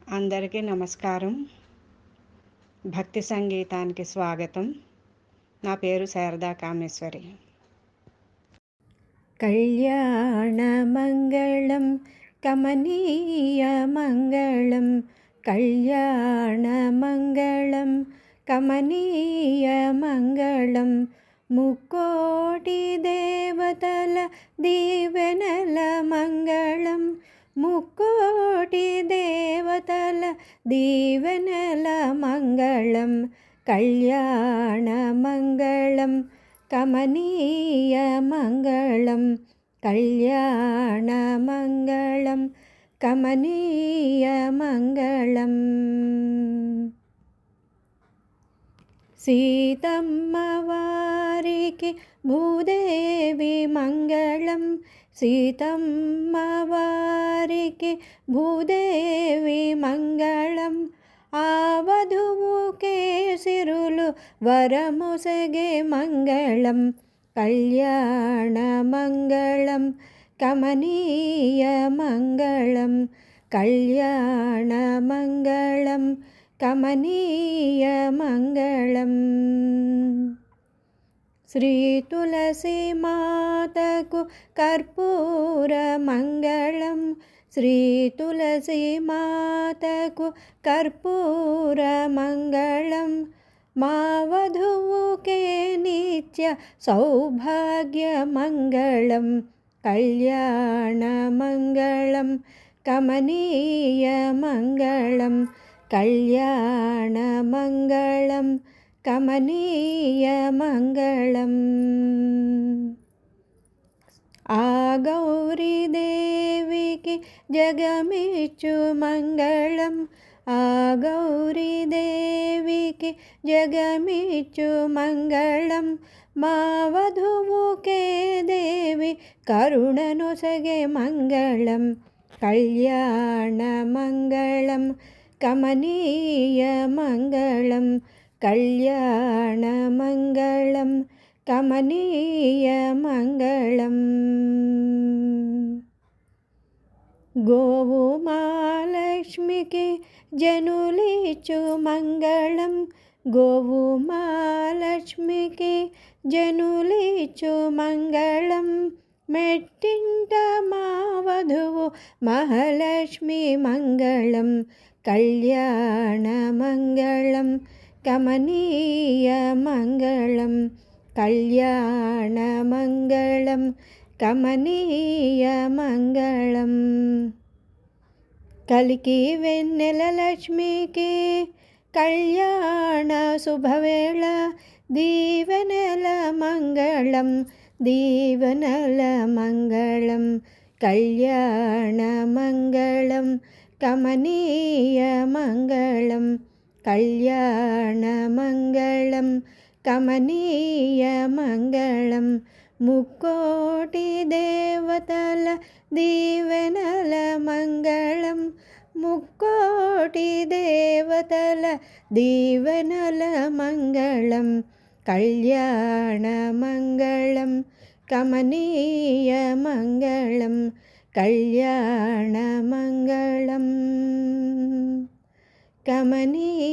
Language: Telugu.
అందరికీ నమస్కారం. భక్తి సంగీతానికి స్వాగతం. నా పేరు శారదా కామేశ్వరి. కళ్యాణమంగళం కమనీయమంగళం కళ్యాణమంగళం కమనీయమంగళం ముక్కోటి దేవతల దీవెనల మంగళం ముక్కోటి దేవతల దీవెనల మంగళం కళ్యాణమంగళం కమనీయమంగళం కళ్యాణమంగళం కమనీయమంగళం సీతమ్మ వారికి భూదేవి మంగళం సీతమ్మ వారికి భూదేవి మంగళం ఆ వధువుకే సిరులు వరముసగే మంగళం కళ్యాణమంగళం కమనీయమంగళం కళ్యాణమంగళం కమనీయమంగళం శ్రీ తులసి మాతకు కర్పూర మంగళం శ్రీ తులసి మాతకు కర్పూర మంగళం మా వధువుకే నిత్య సౌభాగ్య మంగళం కళ్యాణమంగళం కమనీయమంగళం కళ్యాణమంగళం కమనీయమంగళం ఆ గౌరీదేవికి జగమిచ్చు మంగళం ఆ గౌరీదేవికి జగమిచ్చు మంగళం మా వధువుకే దేవి కరుణనొసగే మంగళం కళ్యాణమంగళం కమనీయమంగళం కళ్యాణమంగళం కమనీయమంగళం గోవు మహాలక్ష్మికి జనులిచ్చు మంగళం గోవు మహాలక్ష్మికి జనులిచ్చు మంగళం మెట్టింట మా వధువు మహాలక్ష్మి మంగళం కళ్యాణమంగళం కమనీయమంగళం కళ్యాణమంగళం కమనీయమంగళం కలికి వెన్నెల లక్ష్మికి కళ్యాణ శుభవేళ దీవెనల మంగళం దీవెనల మంగళం కళ్యాణమంగళం కమనీయమంగళం కళ్యాణమంగళం కమనీయమంగళం ముక్కోటి దేవతల దీవెనల మంగళం ముక్కోటి దేవతల దీవెనల మంగళం కళ్యాణమంగళం కమనీయమంగళం కళ్యాణమంగళం కమనీయమంగళం.